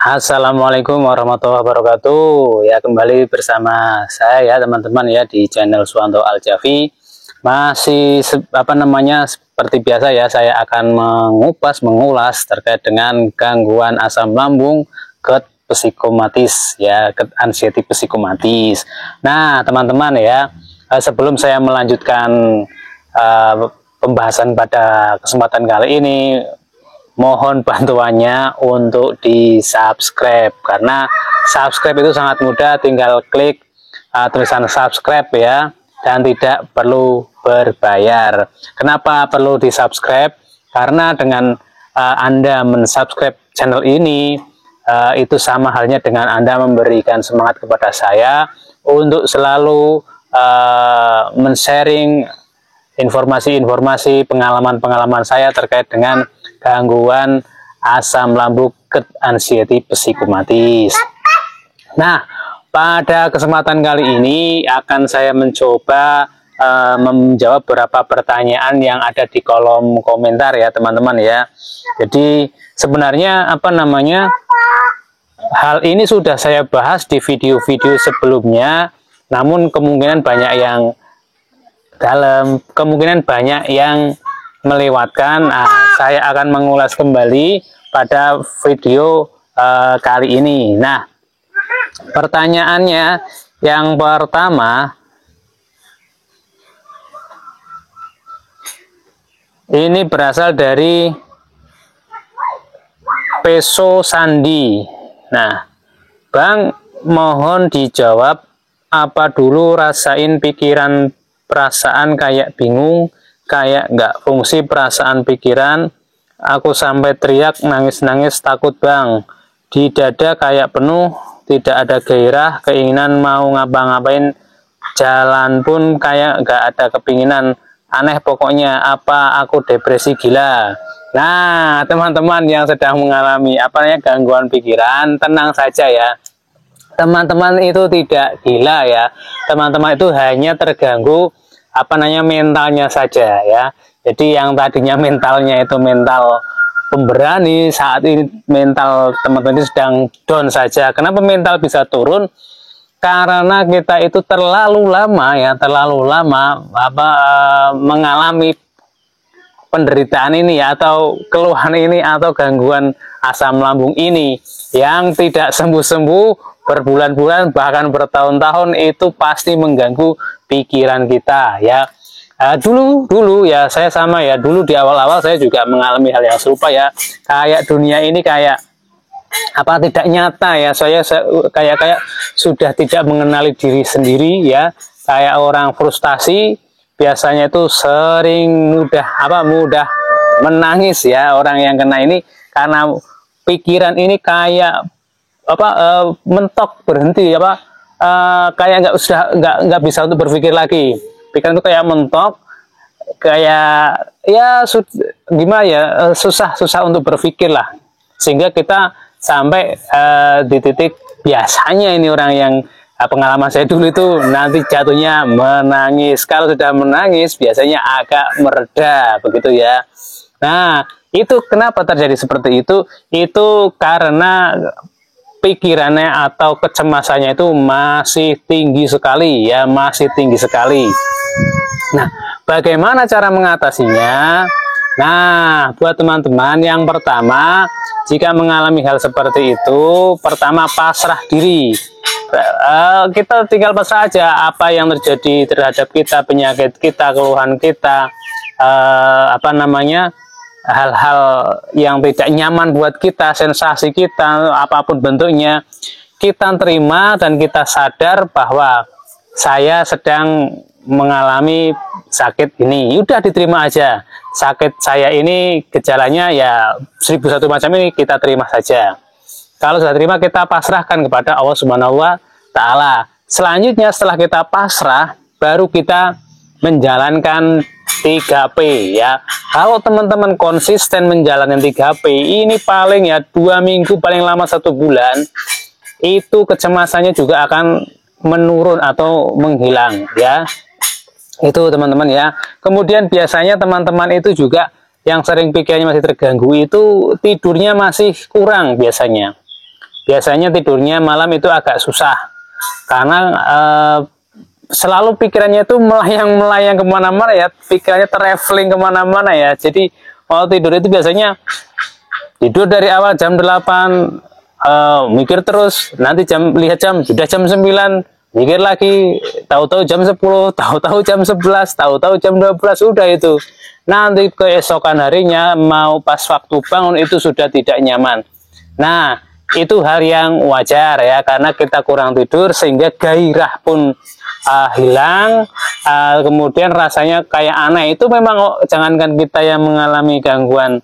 Assalamualaikum warahmatullahi wabarakatuh. Ya, kembali bersama saya ya teman-teman ya di channel Suwanto Aljafi. Masih seperti biasa ya, saya akan mengulas terkait dengan gangguan asam lambung GERD psikomatis ya, GERD anxiety psikomatis. Nah, teman-teman ya, sebelum saya melanjutkan pembahasan pada kesempatan kali ini, mohon bantuannya untuk di subscribe, karena subscribe itu sangat mudah, tinggal klik tulisan subscribe ya, dan tidak perlu berbayar. Kenapa perlu di subscribe? Karena dengan Anda mensubscribe channel ini, itu sama halnya dengan Anda memberikan semangat kepada saya untuk selalu men-sharing informasi-informasi, pengalaman-pengalaman saya terkait dengan gangguan asam lambung GERD anxiety psikomatis. Nah, pada kesempatan kali ini akan saya mencoba menjawab beberapa pertanyaan yang ada di kolom komentar ya teman-teman ya. Jadi sebenarnya hal ini sudah saya bahas di video-video sebelumnya, namun kemungkinan banyak yang melewatkan. Saya akan mengulas kembali pada video kali ini. Nah, pertanyaannya yang pertama ini berasal dari Peso Sandi. Nah, Bang, mohon dijawab, apa dulu rasain pikiran perasaan kayak bingung, kayak nggak fungsi perasaan pikiran, aku sampai teriak nangis-nangis takut Bang, di dada kayak penuh, tidak ada gairah, keinginan mau ngapa-ngapain, jalan pun kayak nggak ada kepinginan, aneh pokoknya, apa aku depresi gila? Nah, teman-teman yang sedang mengalami gangguan pikiran, tenang saja ya, teman-teman itu tidak gila ya, teman-teman itu hanya terganggu mentalnya saja ya. Jadi yang tadinya mentalnya itu mental pemberani, saat ini mental teman-teman itu sedang down saja. Kenapa mental bisa turun? Karena kita itu terlalu lama mengalami penderitaan ini atau keluhan ini atau gangguan asam lambung ini yang tidak sembuh-sembuh, berbulan-bulan bahkan bertahun-tahun, itu pasti mengganggu pikiran kita ya. Dulu ya saya sama ya, dulu di awal-awal saya juga mengalami hal yang serupa ya, kayak dunia ini kayak tidak nyata ya, saya kayak sudah tidak mengenali diri sendiri ya, kayak orang frustasi biasanya itu sering mudah menangis ya orang yang kena ini, karena pikiran ini kayak mentok, berhenti kayak nggak bisa untuk berpikir lagi. Pikiran itu kayak mentok, kayak ya gimana ya, susah untuk berpikir lah, sehingga kita sampai di titik biasanya ini orang yang pengalaman saya dulu itu nanti jatuhnya menangis. Kalau sudah menangis biasanya agak mereda begitu ya. Nah, itu kenapa terjadi seperti itu? Itu karena pikirannya atau kecemasannya itu masih tinggi sekali ya, masih tinggi sekali. Nah, bagaimana cara mengatasinya? Nah, buat teman-teman, yang pertama, jika mengalami hal seperti itu, pertama pasrah diri. Kita tinggal pasrah aja apa yang terjadi terhadap kita, penyakit kita, keluhan kita, hal-hal yang tidak nyaman buat kita, sensasi kita, apapun bentuknya, kita terima dan kita sadar bahwa saya sedang mengalami sakit ini. Udah diterima aja. Sakit saya ini gejalanya ya 1001 macam ini, kita terima saja. Kalau sudah terima, kita pasrahkan kepada Allah Subhanahu wa Ta'ala. Selanjutnya setelah kita pasrah, baru kita menjalankan 3P ya. Kalau teman-teman konsisten menjalankan 3P ini, paling ya 2 minggu, paling lama 1 bulan, itu kecemasannya juga akan menurun atau menghilang ya. Itu teman-teman ya. Kemudian biasanya teman-teman itu juga yang sering pikirannya masih terganggu itu tidurnya masih kurang biasanya. biasanya tidurnya malam itu agak susah karena selalu pikirannya itu melayang-melayang kemana-mana ya, pikirannya traveling kemana-mana ya. Jadi kalau tidur itu biasanya tidur dari awal jam 8, mikir terus, nanti lihat jam sudah jam 9, mikir lagi, tahu-tahu jam 10, tahu-tahu jam 11, tahu-tahu jam 12, udah itu. Nanti keesokan harinya mau pas waktu bangun itu sudah tidak nyaman. Nah, itu hal yang wajar ya, karena kita kurang tidur sehingga gairah pun hilang, kemudian rasanya kayak aneh. Itu memang jangankan kita yang mengalami gangguan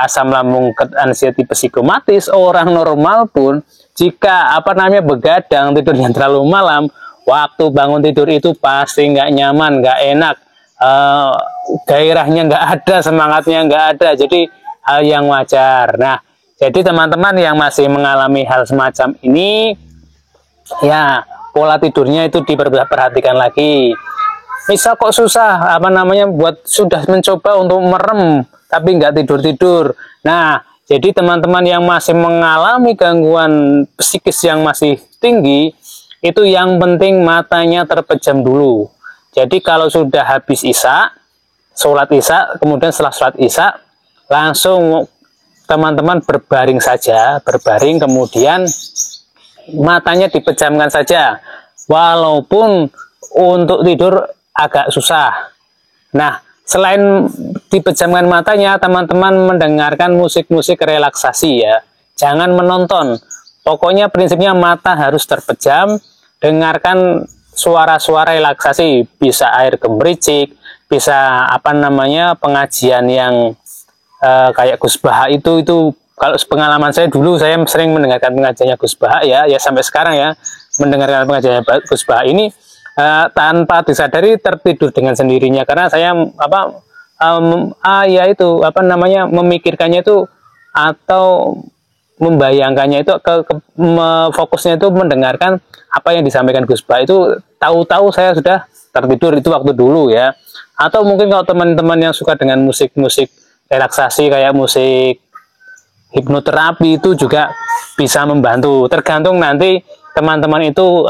asam lambung anxiety psikomatis, orang normal pun jika begadang tidurnya terlalu malam, waktu bangun tidur itu pasti nggak nyaman, nggak enak, gairahnya nggak ada, semangatnya nggak ada. Jadi hal yang wajar. Nah, jadi teman-teman yang masih mengalami hal semacam ini, ya pola tidurnya itu diperhatikan lagi. Misal kok susah buat sudah mencoba untuk merem tapi nggak tidur-tidur. Nah, jadi teman-teman yang masih mengalami gangguan psikis yang masih tinggi, itu yang penting matanya terpejam dulu. Jadi kalau sudah habis isya, sholat isya, kemudian setelah sholat isya, langsung teman-teman berbaring saja, kemudian matanya dipejamkan saja, walaupun untuk tidur agak susah. Nah, selain dipejamkan matanya, teman-teman mendengarkan musik-musik relaksasi ya. Jangan menonton. Pokoknya prinsipnya mata harus terpejam, dengarkan suara-suara relaksasi, bisa air gemericik, bisa pengajian yang kayak Gus Baha itu kalau pengalaman saya dulu, saya sering mendengarkan pengajiannya Gus Baha ya sampai sekarang ya, mendengarkan pengajiannya Gus Baha ini tanpa disadari tertidur dengan sendirinya, karena saya memikirkannya itu atau membayangkannya itu fokusnya itu mendengarkan apa yang disampaikan Gus Baha, itu tahu-tahu saya sudah tertidur itu waktu dulu ya. Atau mungkin kalau teman-teman yang suka dengan musik-musik relaksasi kayak musik hipnoterapi itu juga bisa membantu, tergantung nanti teman-teman itu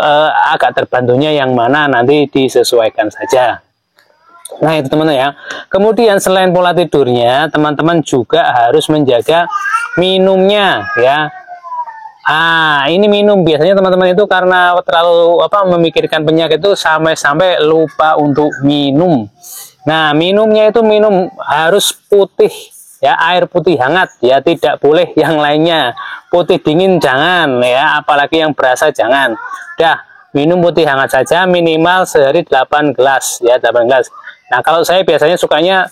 agak terbantunya yang mana, nanti disesuaikan saja. Nah itu teman-teman ya. Kemudian selain pola tidurnya, teman-teman juga harus menjaga minumnya ya. Ini minum biasanya teman-teman itu karena terlalu memikirkan penyakit itu sampai lupa untuk minum. Nah, minumnya itu minum harus putih ya, air putih hangat ya, tidak boleh yang lainnya. Putih dingin jangan ya, apalagi yang berasa jangan. Udah, minum putih hangat saja, minimal sehari 8 gelas ya, 8 gelas. Nah, kalau saya biasanya sukanya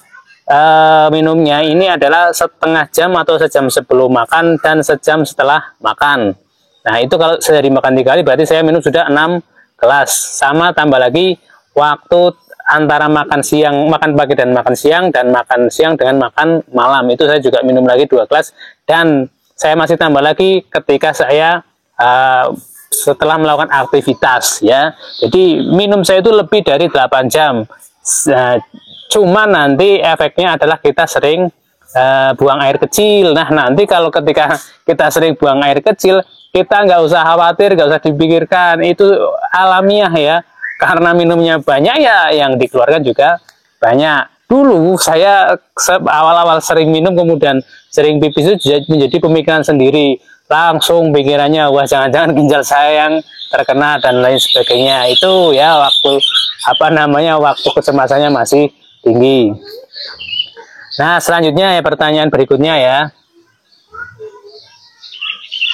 minumnya ini adalah setengah jam atau sejam sebelum makan dan sejam setelah makan. Nah, itu kalau sehari makan 3 kali berarti saya minum sudah 6 gelas. Sama tambah lagi waktu antara makan siang, makan pagi dan makan siang, dan makan siang dengan makan malam, itu saya juga minum lagi 2 gelas. Dan saya masih tambah lagi ketika saya setelah melakukan aktivitas ya. Jadi minum saya itu lebih dari 8 jam. Cuma nanti efeknya adalah kita sering buang air kecil. Nah, nanti kalau ketika kita sering buang air kecil, kita nggak usah khawatir, nggak usah dipikirkan, itu alamiah ya. Karena minumnya banyak ya, yang dikeluarkan juga banyak. Dulu saya awal-awal sering minum, kemudian sering pipis, itu menjadi pemikiran sendiri. Langsung pikirannya, wah jangan-jangan ginjal saya yang terkena dan lain sebagainya. Itu ya waktu waktu kecemasannya masih tinggi. Nah, selanjutnya ya, pertanyaan berikutnya ya.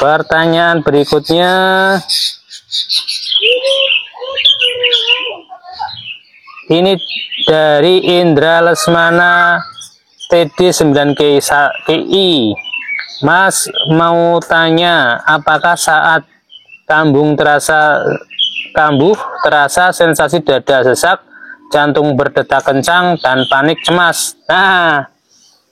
Pertanyaan berikutnya, ini dari Indra Lesmana TD9KI. Mas mau tanya, apakah saat kambuh terasa sensasi dada sesak, jantung berdetak kencang, dan panik cemas? Nah,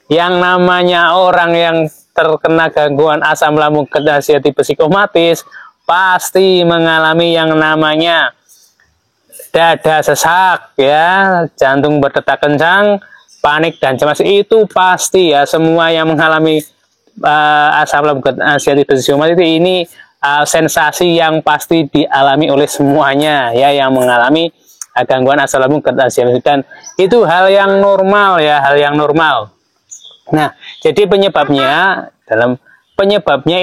yang namanya orang yang terkena gangguan asam lambung anxiety psikomatis pasti mengalami yang namanya dada sesak ya, jantung berdetak kencang, panik dan cemas. Itu pasti ya, semua yang mengalami asam lambung asiatik bersifat ini sensasi yang pasti dialami oleh semuanya ya yang mengalami gangguan asam lambung asiatik, dan itu hal yang normal ya, hal yang normal. Nah, jadi penyebabnya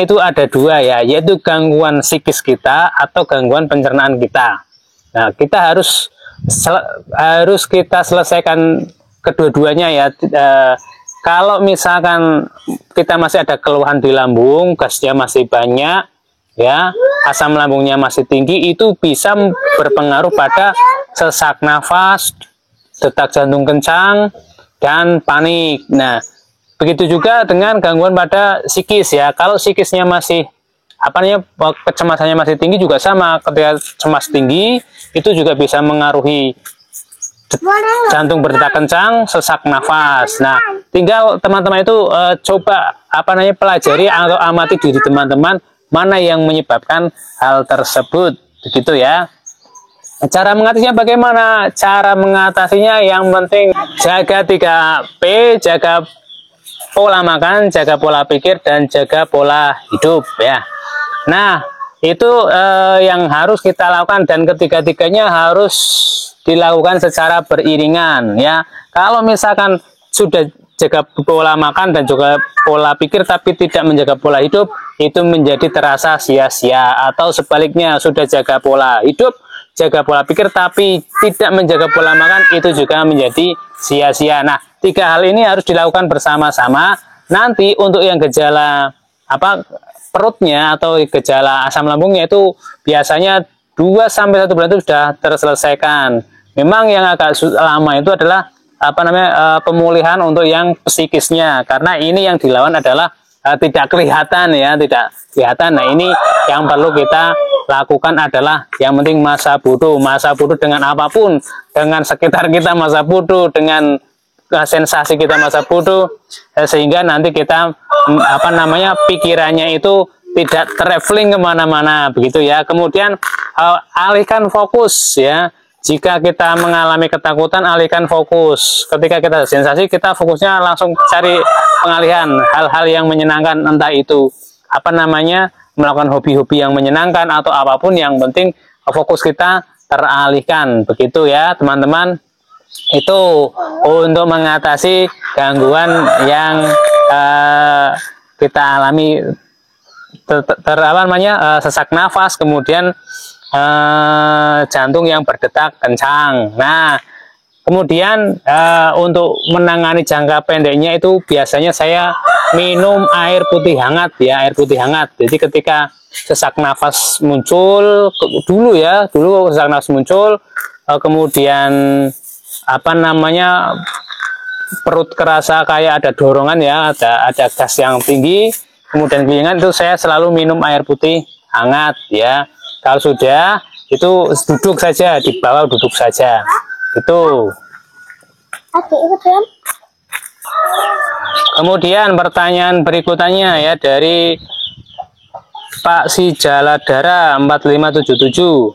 itu ada dua ya, yaitu gangguan psikis kita atau gangguan pencernaan kita. Nah, kita harus kita selesaikan kedua-duanya ya. Kalau misalkan kita masih ada keluhan di lambung, gasnya masih banyak, ya, asam lambungnya masih tinggi, itu bisa berpengaruh pada sesak nafas, detak jantung kencang, dan panik. Nah, begitu juga dengan gangguan pada psikis ya. Kalau psikisnya masih kecemasannya masih tinggi juga sama. Ketika cemas tinggi, itu juga bisa mengaruhi jantung berdetak kencang, sesak nafas. Nah, tinggal teman-teman itu coba pelajari atau amati diri teman-teman mana yang menyebabkan hal tersebut, begitu ya. Cara mengatasinya bagaimana? Cara mengatasinya yang penting jaga 3P, jaga pola makan, jaga pola pikir, dan jaga pola hidup ya. Nah, itu yang harus kita lakukan, dan ketiga-tiganya harus dilakukan secara beriringan ya. Kalau misalkan sudah jaga pola makan dan juga pola pikir tapi tidak menjaga pola hidup, itu menjadi terasa sia-sia. Atau sebaliknya, sudah jaga pola hidup, jaga pola pikir tapi tidak menjaga pola makan, itu juga menjadi sia-sia. Nah, 3 hal ini harus dilakukan bersama-sama. Nanti untuk yang gejala perutnya atau gejala asam lambungnya itu biasanya 2-1 bulan itu sudah terselesaikan. Memang yang agak lama itu adalah pemulihan untuk yang psikisnya, karena ini yang dilawan adalah tidak kelihatan ya, tidak kelihatan. Nah, ini yang perlu kita lakukan adalah yang penting masa bodoh dengan apapun, dengan sekitar kita masa bodoh, dengan sensasi kita masa bodoh, sehingga nanti kita pikirannya itu tidak traveling kemana-mana, begitu ya. Kemudian alihkan fokus ya. Jika kita mengalami ketakutan, alihkan fokus. Ketika kita sensasi, kita fokusnya langsung cari pengalihan hal-hal yang menyenangkan, entah itu melakukan hobi-hobi yang menyenangkan atau apapun, yang penting fokus kita teralihkan, begitu ya teman-teman. Itu untuk mengatasi gangguan yang kita alami, sesak nafas, kemudian jantung yang berdetak kencang. Nah, kemudian untuk menangani jangka pendeknya itu biasanya saya minum air putih hangat ya, air putih hangat. Jadi ketika sesak nafas muncul dulu sesak nafas muncul, kemudian perut kerasa kayak ada dorongan ya, ada gas yang tinggi, kemudian kelingan, itu saya selalu minum air putih hangat ya. Kalau sudah itu duduk saja, di bawah duduk saja. Itu. Kemudian pertanyaan berikutnya ya dari Pak Sijaladara 4577.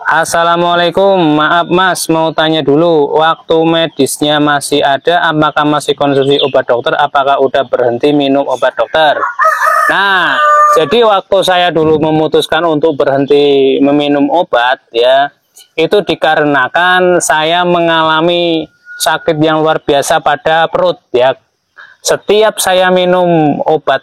Assalamualaikum, maaf Mas, mau tanya dulu, waktu medisnya masih ada, apakah masih konsumsi obat dokter, apakah udah berhenti minum obat dokter? Nah, jadi waktu saya dulu memutuskan untuk berhenti meminum obat ya, itu dikarenakan saya mengalami sakit yang luar biasa pada perut ya. Setiap saya minum obat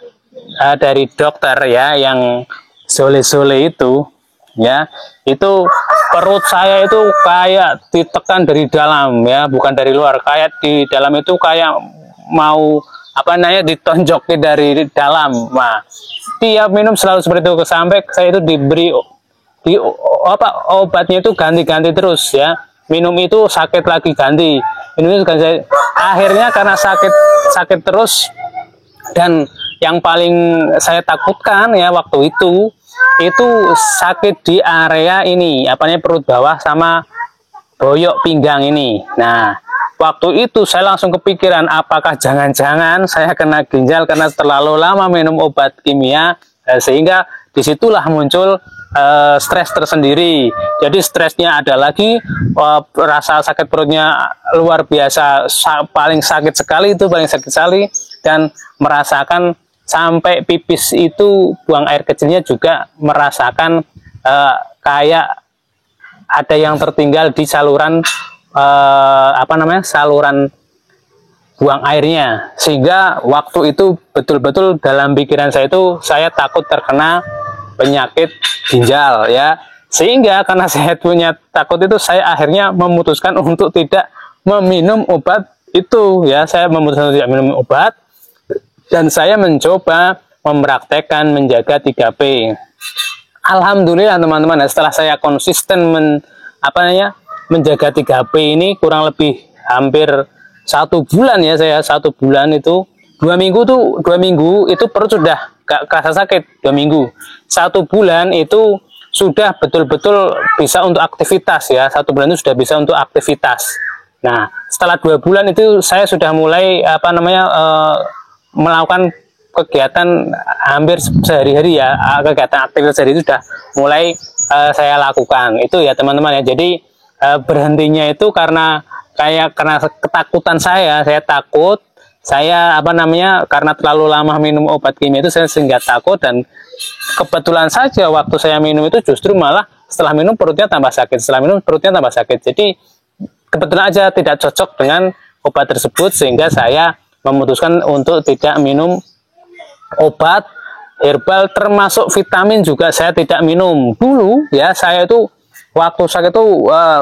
dari dokter ya, yang sole-sole itu ya, itu perut saya itu kayak ditekan dari dalam ya, bukan dari luar, kayak di dalam itu kayak mau ditonjokin dari dalam. Nah, tiap minum selalu seperti itu, sampai saya itu diberi obatnya itu ganti-ganti terus ya, minum itu sakit lagi ganti, minum itu ganti. Akhirnya karena sakit terus, dan yang paling saya takutkan ya waktu itu sakit di area ini, perut bawah sama boyok pinggang ini. Nah, waktu itu saya langsung kepikiran, apakah jangan-jangan saya kena ginjal karena terlalu lama minum obat kimia, sehingga disitulah muncul stres tersendiri. Jadi stresnya ada lagi, rasa sakit perutnya luar biasa, paling sakit sekali, dan merasakan sampai pipis itu buang air kecilnya juga merasakan kayak ada yang tertinggal di saluran saluran buang airnya, sehingga waktu itu betul-betul dalam pikiran saya itu saya takut terkena penyakit ginjal ya, sehingga karena saya punya takut itu saya akhirnya memutuskan untuk tidak meminum obat itu ya, saya memutuskan untuk tidak minum obat dan saya mencoba mempraktekkan menjaga 3P. Alhamdulillah teman-teman, setelah saya konsisten menjaga 3P ini kurang lebih hampir 1 bulan ya, saya 1 bulan itu 2 minggu itu perut sudah gak kerasa sakit. 2 minggu, 1 bulan itu sudah betul-betul bisa untuk aktivitas ya, 1 bulan itu sudah bisa untuk aktivitas. Nah setelah 2 bulan itu saya sudah mulai melakukan kegiatan hampir sehari-hari ya, kegiatan aktivitas sehari itu sudah mulai saya lakukan itu ya teman-teman ya. Jadi berhentinya itu karena ketakutan saya takut, karena terlalu lama minum obat kimia itu saya sehingga takut, dan kebetulan saja waktu saya minum itu justru malah setelah minum perutnya tambah sakit, jadi kebetulan aja tidak cocok dengan obat tersebut, sehingga saya memutuskan untuk tidak minum obat herbal, termasuk vitamin juga saya tidak minum dulu ya. Saya itu waktu sakit itu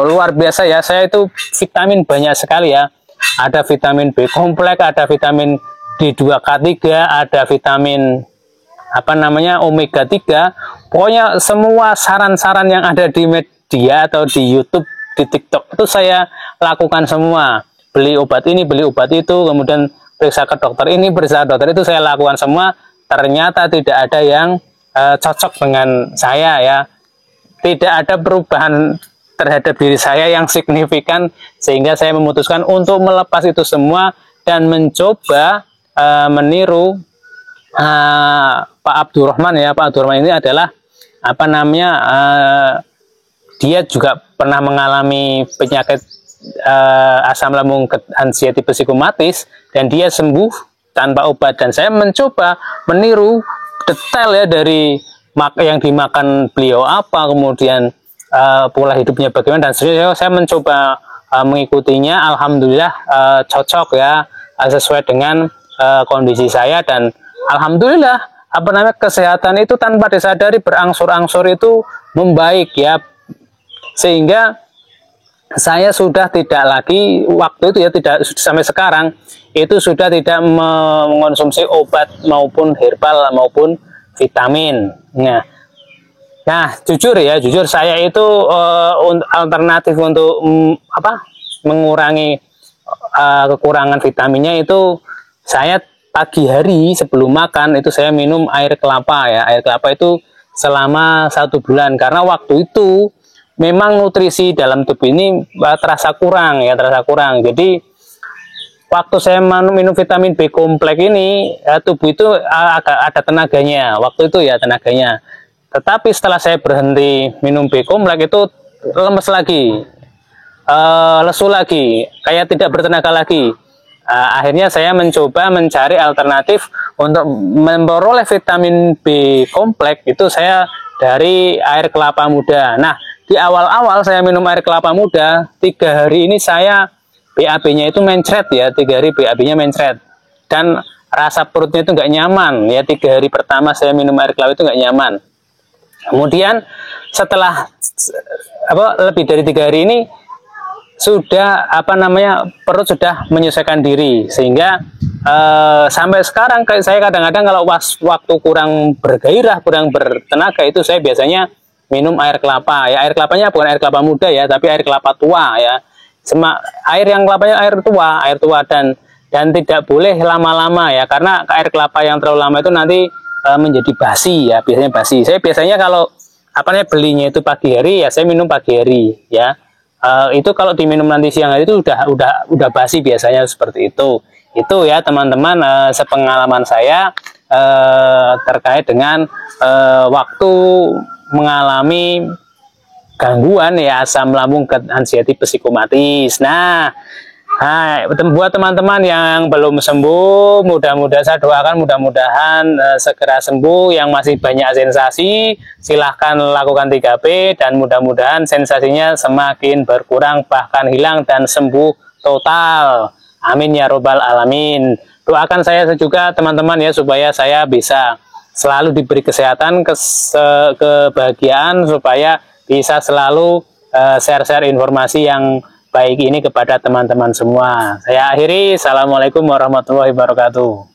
luar biasa ya, saya itu vitamin banyak sekali ya, ada vitamin B kompleks, ada vitamin D2K3, ada vitamin omega 3, pokoknya semua saran-saran yang ada di media atau di YouTube, di TikTok itu saya lakukan semua, beli obat ini, beli obat itu, kemudian periksa ke dokter ini, periksa ke dokter itu, saya lakukan semua, ternyata tidak ada yang cocok dengan saya ya. Tidak ada perubahan terhadap diri saya yang signifikan, sehingga saya memutuskan untuk melepas itu semua dan mencoba meniru Pak Abdurrahman ya. Pak Abdurrahman ini adalah dia juga pernah mengalami penyakit asam lambung anxiety psikomatis dan dia sembuh tanpa obat, dan saya mencoba meniru detail ya dari yang dimakan beliau apa, kemudian pola hidupnya bagaimana, dan saya mencoba mengikutinya. Alhamdulillah cocok ya, sesuai dengan kondisi saya, dan alhamdulillah kesehatan itu tanpa disadari berangsur-angsur itu membaik ya, sehingga saya sudah tidak lagi waktu itu ya, tidak sampai sekarang itu sudah tidak mengonsumsi obat maupun herbal maupun vitamin. Nah jujur saya itu alternatif untuk mengurangi kekurangan vitaminnya itu, saya pagi hari sebelum makan itu saya minum air kelapa ya, air kelapa itu selama 1 bulan, karena waktu itu memang nutrisi dalam tubuh ini terasa kurang. Jadi waktu saya minum vitamin B kompleks ini, tubuh itu agak ada tenaganya waktu itu ya, tetapi setelah saya berhenti minum B kompleks itu lemes lagi, lesu lagi, kayak tidak bertenaga lagi. Akhirnya saya mencoba mencari alternatif untuk memperoleh vitamin B kompleks itu saya dari air kelapa muda. Nah di awal-awal saya minum air kelapa muda, 3 hari ini saya BAB-nya itu mencret ya, 3 hari BAB-nya mencret, dan rasa perutnya itu nggak nyaman ya. 3 hari pertama saya minum air kelapa itu nggak nyaman. Kemudian setelah lebih dari 3 hari ini sudah perut sudah menyesuaikan diri, sehingga sampai sekarang saya kadang-kadang kalau waktu kurang bergairah, kurang bertenaga itu saya biasanya minum air kelapa ya. Air kelapanya bukan air kelapa muda ya, tapi air kelapa tua ya. Air yang kelapanya air tua, dan tidak boleh lama-lama ya, karena air kelapa yang terlalu lama itu nanti menjadi basi ya, biasanya basi. Saya biasanya kalau belinya itu pagi hari ya, saya minum pagi hari ya. Itu kalau diminum nanti siang hari itu udah basi biasanya, seperti itu. Itu ya teman-teman, sepengalaman saya terkait dengan waktu mengalami gangguan ya asam lambung anxiety psikomatis. Nah Nah, buat teman-teman yang belum sembuh, saya doakan mudah-mudahan segera sembuh. Yang masih banyak sensasi, silahkan lakukan 3P dan mudah-mudahan sensasinya semakin berkurang, bahkan hilang dan sembuh total. Amin ya robbal alamin. Doakan saya juga teman-teman ya, supaya saya bisa selalu diberi kesehatan, kebahagiaan, supaya bisa selalu share-share informasi yang baik ini kepada teman-teman semua. Saya akhiri, assalamualaikum warahmatullahi wabarakatuh.